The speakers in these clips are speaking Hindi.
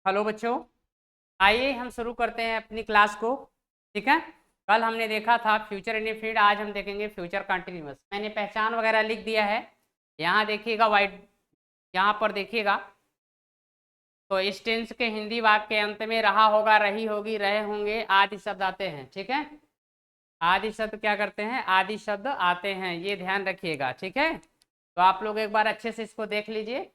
हेलो बच्चों, आइए हम शुरू करते हैं अपनी क्लास को। ठीक है। कल हमने देखा था फ्यूचर इंडेफिनिट, आज हम देखेंगे फ्यूचर कंटिन्यूअस। मैंने पहचान वगैरह लिख दिया है। यहाँ देखिएगा वाइट, यहाँ पर देखिएगा। तो इस टेंस के हिंदी वाक्य के अंत में रहा होगा, रही होगी, रहे होंगे आदि शब्द आते हैं। ठीक है। आदि शब्द क्या करते हैं? आदि शब्द आते हैं, ये ध्यान रखिएगा। ठीक है। तो आप लोग एक बार अच्छे से इसको देख लीजिए।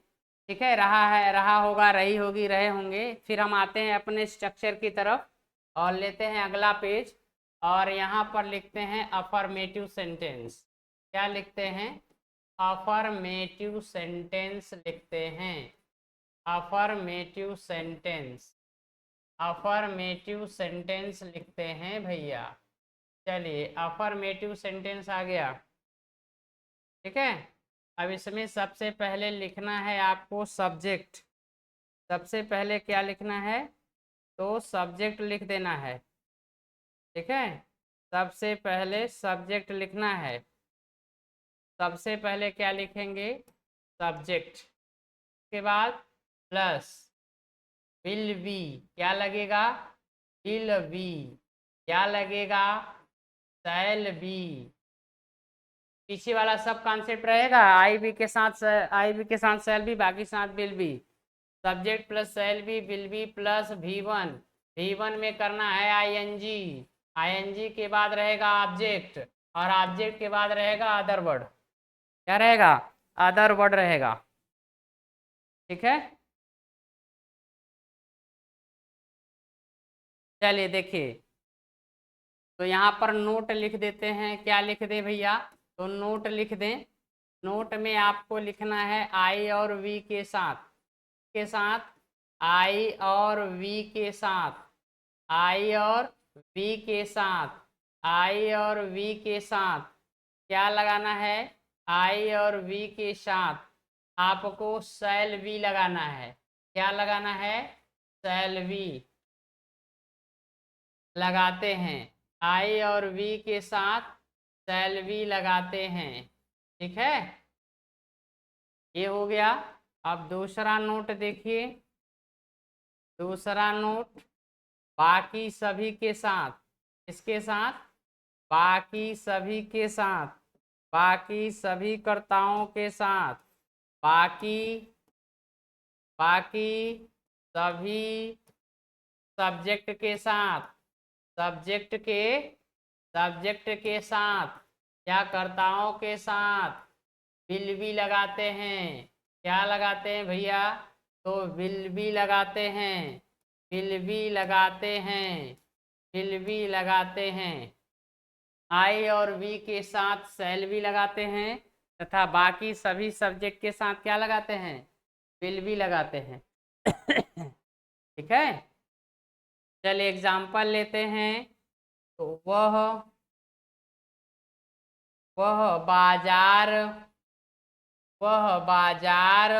ठीक है। रहा है, रहा होगा, रही होगी, रहे होंगे। फिर हम आते हैं अपने स्ट्रक्चर की तरफ और लेते हैं अगला पेज, और यहाँ पर लिखते हैं अफर्मेटिव सेंटेंस। क्या लिखते हैं? अफर्मेटिव सेंटेंस लिखते हैं। अफर्मेटिव सेंटेंस, अफर्मेटिव सेंटेंस लिखते हैं भैया। चलिए, अफर्मेटिव सेंटेंस आ गया। ठीक है। अब इसमें सबसे पहले लिखना है आपको सब्जेक्ट। सबसे पहले क्या लिखना है? तो सब्जेक्ट लिख देना है। ठीक है। सबसे पहले सब्जेक्ट लिखना है। सबसे पहले क्या लिखेंगे? सब्जेक्ट के बाद प्लस विल बी। क्या लगेगा? Will be. क्या लगेगा? Shall be. पीछे वाला सब कॉन्सेप्ट रहेगा। आई बी के साथ आई बी के साथ शैल बी, बाकी साथ will be. Subject plus shall be, will be plus V1। V1 में करना है ING। ING के बाद रहेगा ऑब्जेक्ट, और ऑब्जेक्ट के बाद रहेगा अदर वर्ड। क्या रहेगा? अदर वर्ड रहेगा। ठीक है। चलिए देखिए, तो यहाँ पर नोट लिख देते हैं। क्या लिख दे भैया? तो नोट लिख दें। नोट में आपको लिखना है आई और वी के साथ, के साथ आई और वी के साथ, आई और वी के साथ, आई और वी के साथ। क्या लगाना है? आई और वी के साथ आपको शैल वी लगाना है। क्या लगाना है? शैल वी लगाते हैं। आई और वी के साथ शैल वी लगाते हैं। ठीक है। ये हो गया। अब दूसरा नोट देखिए। दूसरा नोट बाकी सभी के साथ। किसके साथ? बाकी सभी के साथ, बाकी सभी कर्ताओं के साथ, बाकी बाकी सभी सब्जेक्ट के साथ, सब्जेक्ट के सब्जेक्ट के साथ, क्या कर्ताओं के साथ विल भी लगाते हैं। क्या लगाते हैं भैया? तो विल भी लगाते हैं, विल भी लगाते हैं, विल भी लगाते हैं। आई और वी के साथ शैल भी लगाते हैं, तथा बाकी सभी सब्जेक्ट के साथ क्या लगाते हैं? विल भी लगाते हैं। ठीक है। चलिए एग्जाम्पल लेते हैं। तो वह बाजार, वह बाजार,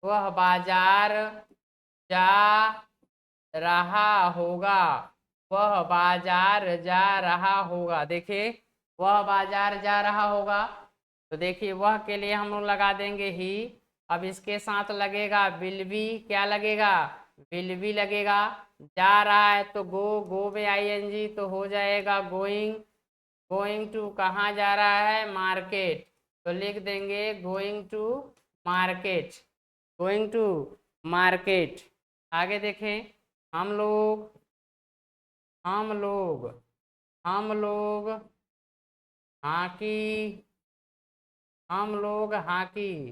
वह बाजार जा रहा होगा। वह बाजार जा रहा होगा। देखिए, वह बाजार जा रहा होगा। तो देखिए, वह के लिए हम लोग लगा देंगे ही। अब इसके साथ लगेगा विल बी। क्या लगेगा? विल बी लगेगा। जा रहा है तो गो में ING, तो हो जाएगा गोइंग। गोइंग टू कहाँ जा रहा है? मार्केट। तो लिख देंगे going to market, going to market. आगे देखें। हम लोग हम लोग हम लोग हॉकी, हम लोग हॉकी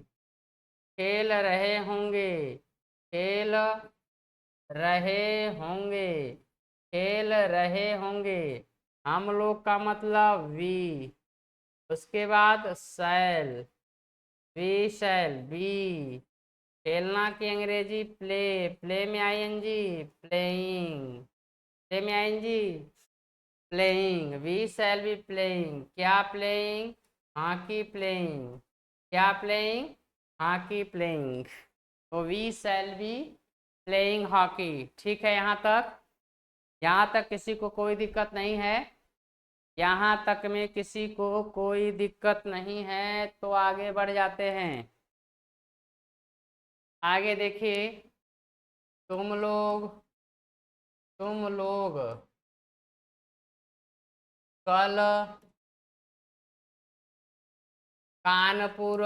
खेल रहे होंगे, खेल रहे होंगे, खेल रहे होंगे। हम लोग का मतलब वी। उसके बाद शैल, वी शैल बी। खेलना की अंग्रेजी प्ले, प्ले में ING, प्लेइंग, प्ले में ING, playing. We shall be playing. क्या प्लेइंग? Hockey playing. क्या प्लेइंग? Hockey playing. तो we shall be playing hockey. ठीक है। यहाँ तक, यहाँ तक किसी को कोई दिक्कत नहीं है? यहाँ तक में किसी को कोई दिक्कत नहीं है तो आगे बढ़ जाते हैं। आगे देखिए, तुम लोग कल कानपुर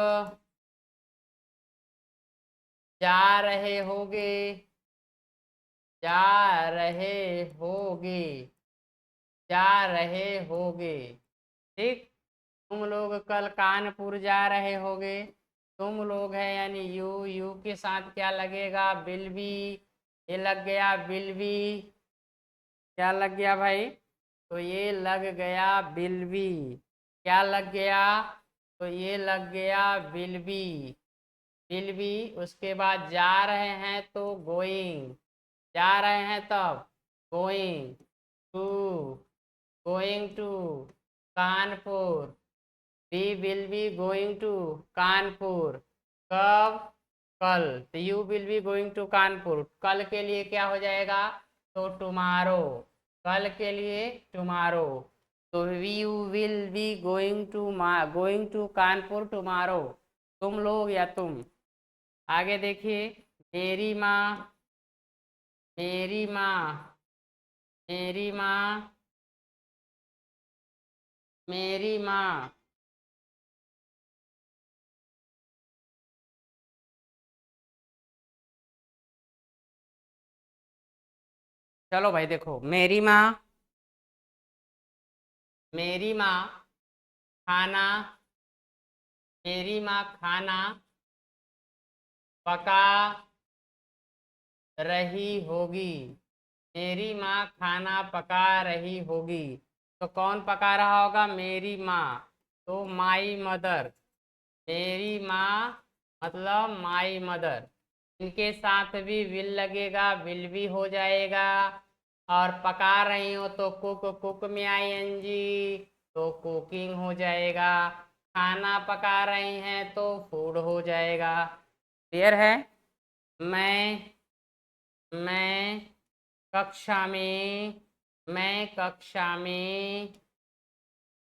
जा रहे होगे, जा रहे होगे, जा रहे होगे। ठीक, तुम लोग कल कानपुर जा रहे होगे। तुम लोग है यानी यू के साथ क्या लगेगा, विल बी। ये लग गया विल बी, क्या लग गया भाई, तो ये लग गया विल बी। क्या लग गया, तो ये लग गया विल बी, विल बी। उसके बाद जा रहे हैं तो गोइंग, जा रहे हैं तब going to, going to Kanpur. We will be going to Kanpur. कब, कल। तो you will be going to Kanpur, कल के लिए क्या हो जाएगा, तो टुमारो, कल के लिए टुमारो। तो you will be going to Kanpur tomorrow, तुम लोग या तुम। आगे देखिए, मेरी माँ, मेरी माँ, मेरी माँ, मेरी माँ। चलो भाई देखो, मेरी माँ, मेरी माँ खाना, मेरी माँ खाना पका रही होगी, मेरी माँ खाना पका रही होगी। तो कौन पका रहा होगा, मेरी माँ, तो माई मदर। मेरी माँ मतलब माई मदर। इनके साथ भी विल लगेगा, विल भी हो जाएगा। और पका रही हो तो कुक, कुक में आईएनजी, तो कुकिंग हो जाएगा। खाना पका रही हैं तो फूड हो जाएगा। क्लियर है। मैं मैं कक्षा में, मैं कक्षा में,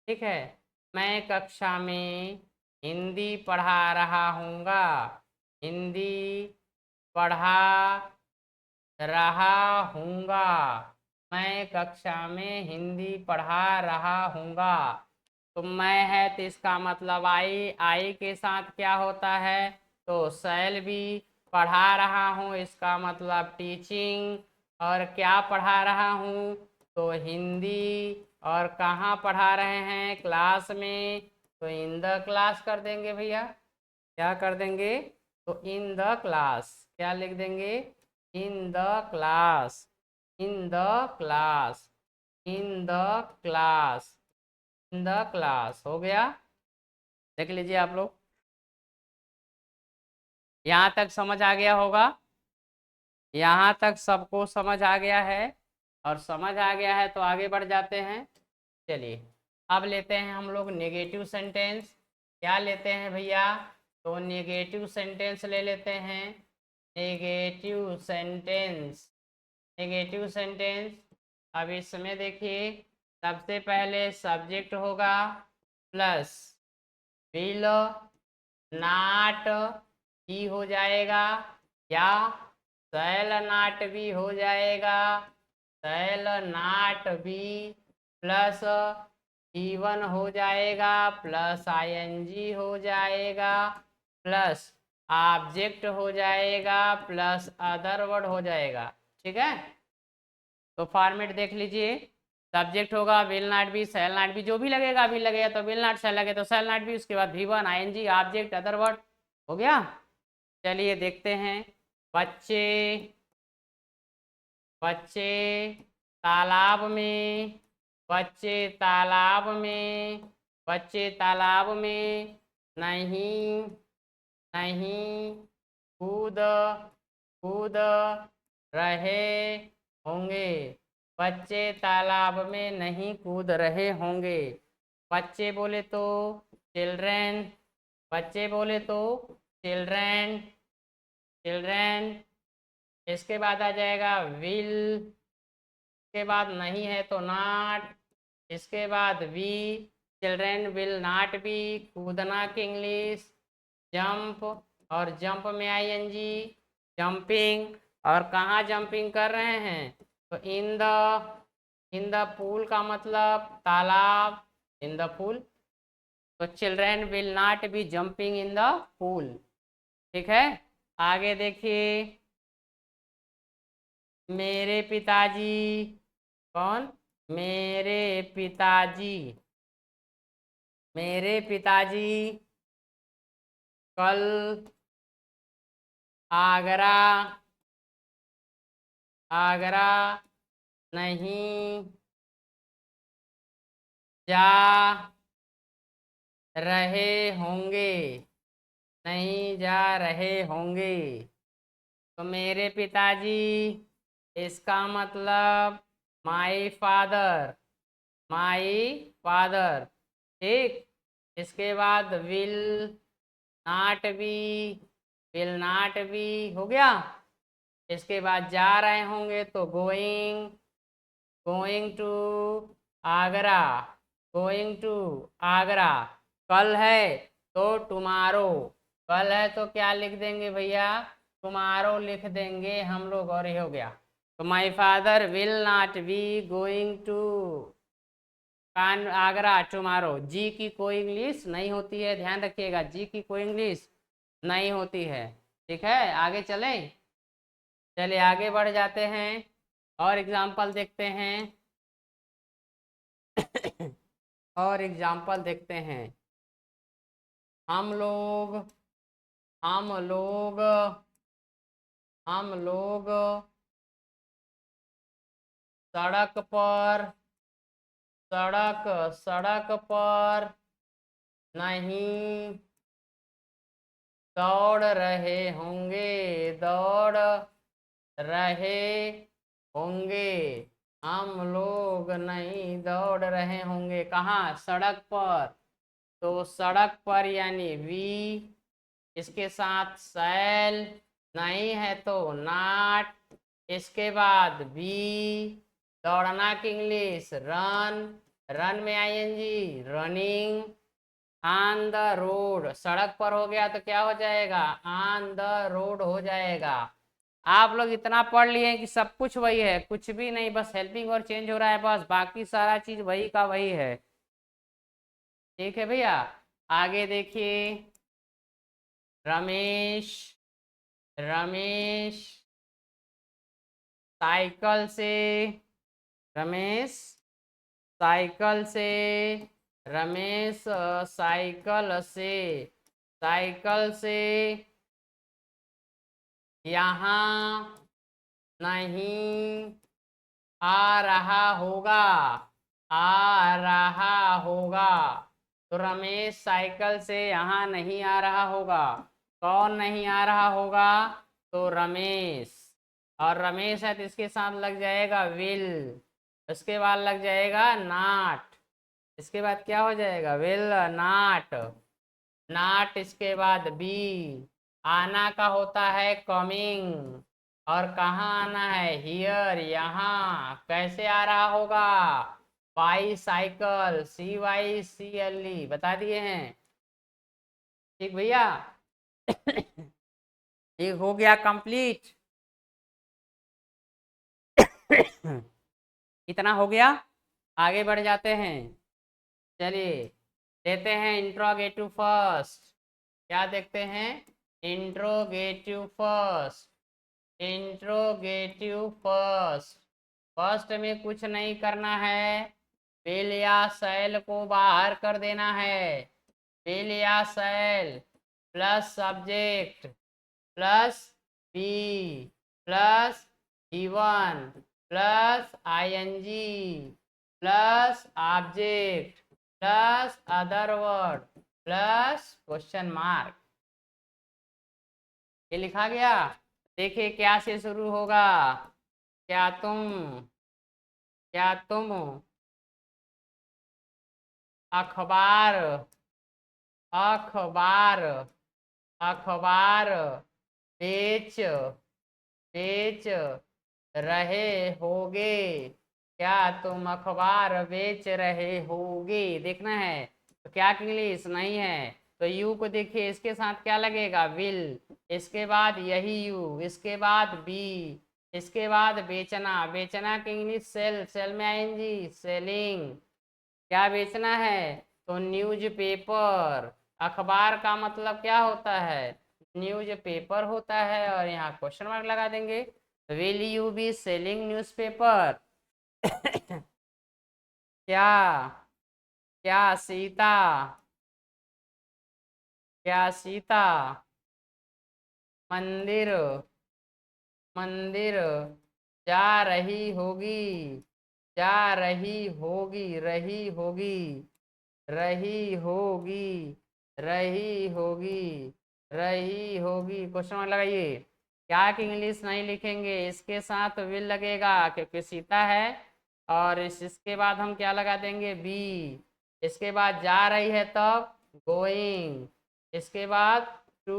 ठीक है, मैं कक्षा में हिंदी पढ़ा रहा हूँगा, हिंदी पढ़ा रहा हूँगा, मैं कक्षा में हिंदी पढ़ा रहा हूँगा। तो मैं है तो इसका मतलब आई के साथ क्या होता है, तो शैल भी। पढ़ा रहा हूँ इसका मतलब टीचिंग, और क्या पढ़ा रहा हूँ, तो हिंदी। और कहाँ पढ़ा रहे हैं, क्लास में, तो इन द क्लास कर देंगे भैया। क्या कर देंगे, तो इन द क्लास, क्या लिख देंगे, in the class, in the class, in the class, in the class हो गया। देख लीजिए आप लोग, यहाँ तक समझ आ गया होगा, यहाँ तक सबको समझ आ गया है। और समझ आ गया है तो आगे बढ़ जाते हैं। चलिए, अब लेते हैं हम लोग नेगेटिव सेंटेंस। क्या लेते हैं भैया, तो नेगेटिव सेंटेंस ले लेते हैं। Negative sentence, negative sentence. अब इसमें देखिए, सबसे पहले सब्जेक्ट होगा प्लस विल नाट भी हो जाएगा, या शैल नाट भी हो जाएगा, शैल नाट भी प्लस ईवन हो जाएगा, प्लस आईएनजी हो जाएगा, प्लस ऑब्जेक्ट हो जाएगा, प्लस अदर वर्ड हो जाएगा। ठीक है, तो फॉर्मेट देख लीजिए। सब्जेक्ट होगा will not B, shall not be, जो भी लगेगा विल लगेगा तो विल नॉट, शैल लगे तो शैल नॉट बी, उसके बाद V1 ING object other word हो गया। चलिए देखते हैं। बच्चे, बच्चे तालाब में, बच्चे तालाब में, बच्चे तालाब में नहीं, नहीं कूद, कूद रहे होंगे, बच्चे तालाब में नहीं कूद रहे होंगे। बच्चे बोले तो चिल्ड्रेन, बच्चे बोले तो चिल्ड्रेन, चिल्ड्रेन। इसके बाद आ जाएगा विल, इसके बाद नहीं है तो नॉट, इसके बाद we, children will not be, कूदना की इंग्लिश जंप, और जंप में आईएनजी, जंपिंग। और कहाँ जंपिंग कर रहे हैं? तो इन द पूल का मतलब तालाब, इन द पूल। तो children will not be jumping in the pool. ठीक है, आगे देखिए। मेरे पिताजी, कौन? मेरे पिताजी, मेरे पिताजी कल आगरा, आगरा नहीं जा रहे होंगे, नहीं जा रहे होंगे। तो मेरे पिताजी, इसका मतलब माई फादर, माई फादर। ठीक, इसके बाद will not be, will not be हो गया। इसके बाद जा रहे होंगे तो going, going to Agra, going to Agra. कल है तो टुमारो, कल है तो क्या लिख देंगे भैया? टुमारो लिख देंगे हम लोग, और ये हो गया। तो my father will not be going to कान आगरा टुमारो। जी की कोई इंग्लिश नहीं होती है, ध्यान रखिएगा, जी की कोई इंग्लिश नहीं होती है। ठीक है, आगे चलें। चलिए आगे बढ़ जाते हैं और एग्जाम्पल देखते हैं। और एग्जाम्पल देखते हैं। हम लोग, हम लोग, हम लोग सड़क पर, सड़क, सड़क पर नहीं दौड़ रहे होंगे, दौड़ रहे होंगे। हम लोग नहीं दौड़ रहे होंगे, कहाँ? सड़क पर। तो सड़क पर यानी वी, इसके साथ सैल, नहीं है तो नॉट, इसके बाद बी, दौड़ना की इंग्लिश रन, रन में ING running. On the road, सड़क पर हो गया तो क्या हो जाएगा? ऑन द रोड हो जाएगा। आप लोग इतना पढ़ लिए कि सब कुछ वही है, कुछ भी नहीं, बस हेल्पिंग और चेंज हो रहा है, बस बाकी सारा चीज वही का वही है। ठीक है भैया, आगे देखिए। रमेश, रमेश साइकिल से, रमेश साइकिल से, रमेश साइकिल से, साइकिल से यहाँ नहीं आ रहा होगा, आ रहा होगा। तो रमेश साइकिल से यहाँ नहीं आ रहा होगा। कौन नहीं आ रहा होगा? तो रमेश। और रमेश है तो इसके साथ लग जाएगा विल, उसके बाद लग जाएगा नॉट, इसके बाद क्या हो जाएगा? विल नॉट, नॉट इसके बाद बी। आना का होता है कमिंग, और कहाँ आना है? हियर, यहाँ। कैसे आ रहा होगा? बाई साइकिल, CYCLE बता दिए हैं। ठीक भैया, ये हो गया कंप्लीट। इतना हो गया, आगे बढ़ जाते हैं। चलिए देते हैं इंट्रोगेटिव फर्स्ट। क्या देखते हैं? Interrogative first, interrogative first. First में कुछ नहीं करना है, विल या शैल को बाहर कर देना है। विल या shall plus subject plus be plus given plus ING plus object plus other word plus question mark. ये लिखा गया। देखिए क्या से शुरू होगा? क्या तुम, क्या तुम अखबार, अखबार, अखबार बेच, बेच रहे होगे? क्या तुम अखबार बेच रहे होगे? देखना है। तो क्या इंग्लिश नहीं है, तो यू को देखिए इसके साथ क्या लगेगा, विल, इसके बाद यही यू, इसके बाद बी, इसके बाद बेचना, बेचना की इंग्लिश सेल, सेल में आएंगी सेलिंग, क्या बेचना है, तो न्यूज पेपर, अखबार का मतलब क्या होता है, न्यूज पेपर होता है, और यहाँ क्वेश्चन मार्क लगा देंगे, will you be selling news paper क्या, क्या सीता, क्या सीता मंदिर, मंदिर जा रही होगी, जा रही होगी, रही होगी, रही होगी, रही होगी, रही होगी, क्वेश्चन मार्क लगाइए। क्या की इंग्लिश नहीं लिखेंगे, इसके साथ विल लगेगा क्योंकि सीता है, और इसके बाद हम क्या लगा देंगे, बी, इसके बाद जा रही है तब गोइंग, इसके बाद टू,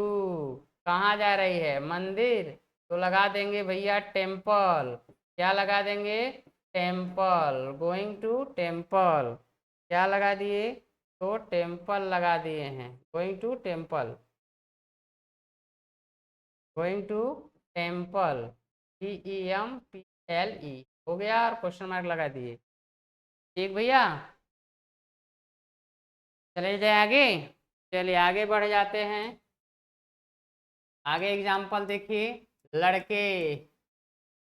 कहाँ जा रही है, मंदिर, तो लगा देंगे भैया टेम्पल, क्या लगा देंगे, टेम्पल, गोइंग टू टेम्पल, क्या लगा दिए, तो टेम्पल लगा दिए हैं, going to temple, going to temple, TEMPLE हो गया, और क्वेश्चन मार्क लगा दिए। ठीक भैया, चले जाए आगे, चलिए आगे बढ़ जाते हैं। आगे एग्जाम्पल देखिए, लड़के,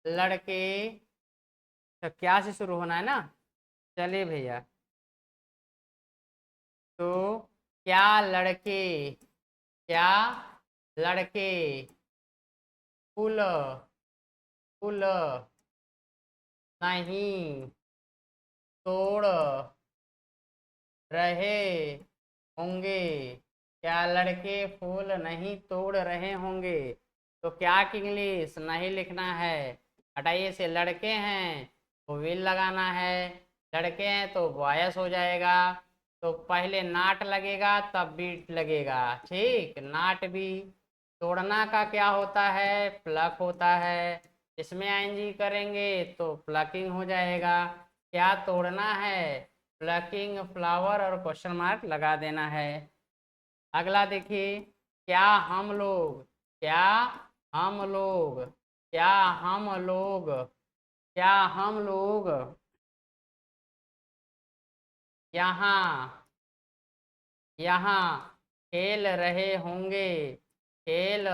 लड़के, तो क्या से शुरू होना है ना, चलिए भैया, तो क्या लड़के, क्या लड़के फूल, फूल नहीं तोड़ रहे होंगे, क्या लड़के फूल नहीं तोड़ रहे होंगे, तो क्या की इंग्लिश नहीं लिखना है, हटाइए से, लड़के हैं तो विल लगाना है, लड़के हैं तो बॉयस हो जाएगा, तो पहले नाट लगेगा तब बीट लगेगा, ठीक, नाट भी, तोड़ना का क्या होता है, प्लक होता है, इसमें आईएनजी करेंगे तो प्लकिंग हो जाएगा, क्या तोड़ना है, प्लकिंग फ्लावर, और क्वेश्चन मार्क लगा देना है। अगला देखिए, क्या हम लोग, क्या हम लोग, क्या हम लोग, क्या हम लोग यहाँ, यहाँ खेल रहे होंगे, खेल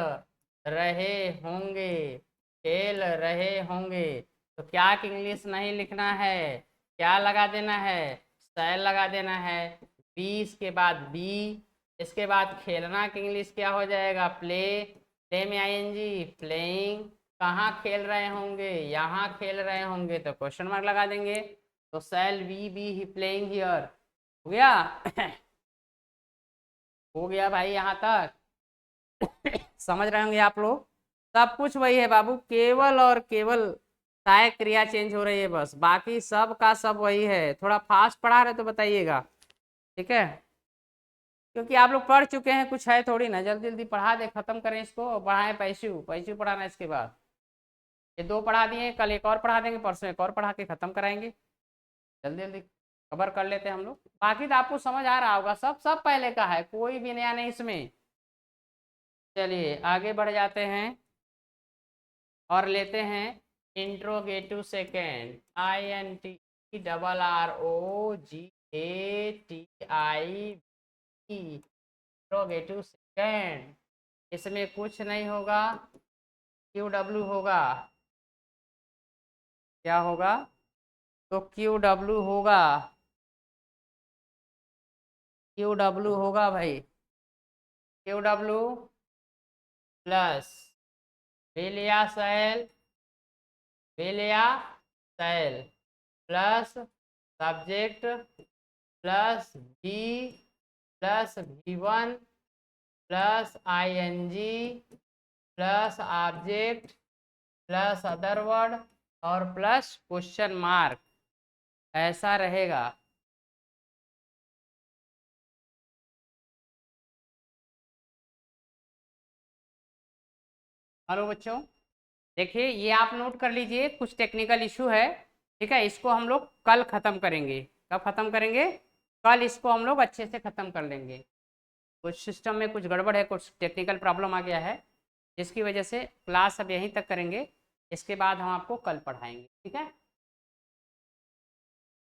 रहे होंगे, खेल रहे होंगे, तो क्या की इंग्लिश नहीं लिखना है, क्या लगा देना है, शैल लगा देना है, बी, इसके बाद बी, इसके बाद खेलना की इंग्लिश क्या हो जाएगा, प्ले, प्ले में आईएनजी, प्लेइंग, कहाँ खेल रहे होंगे, यहाँ खेल रहे होंगे, तो क्वेश्चन मार्क लगा देंगे, तो shall we be playing here, हो गया हो गया भाई यहाँ तक समझ रहे होंगे आप लोग, सब कुछ वही है बाबू, केवल और केवल सहायक क्रिया चेंज हो रही है बस, बाकी सब का सब वही है, थोड़ा फास्ट पढ़ा रहे तो बताइएगा, ठीक है, क्योंकि आप लोग पढ़ चुके हैं, कुछ है थोड़ी ना, जल्दी जल्दी पढ़ा दे, खत्म करें इसको, पढ़ाएं पैसू पैसू पढ़ाना, इसके बाद ये दो पढ़ा दिए, कल एक और पढ़ा देंगे, परसों एक और पढ़ा के खत्म कराएंगे, जल्दी जल्दी कवर कर लेते हैं हम लोग, बाकी तो आपको समझ आ रहा होगा, सब सब पहले का है, कोई भी नया नहीं इसमें। चलिए आगे बढ़ जाते हैं और लेते हैं interrogative second, INTROGATIV, interrogative second, इसमें कुछ नहीं होगा, QW होगा, क्या होगा, तो QW होगा, QW होगा भाई, QW प्लस विलिया सैल, विलिया shall plus subject plus be plus V1 plus ING plus object plus other word और प्लस क्वेश्चन मार्क, ऐसा रहेगा। हेलो बच्चों, देखिए ये आप नोट कर लीजिए, कुछ टेक्निकल इशू है, ठीक है, इसको हम लोग कल ख़त्म करेंगे, कब ख़त्म करेंगे, कल इसको हम लोग अच्छे से ख़त्म कर लेंगे। कुछ सिस्टम में कुछ गड़बड़ है, कुछ टेक्निकल प्रॉब्लम आ गया है, जिसकी वजह से क्लास अब यहीं तक करेंगे। इसके बाद हम आपको कल पढ़ाएंगे, ठीक है।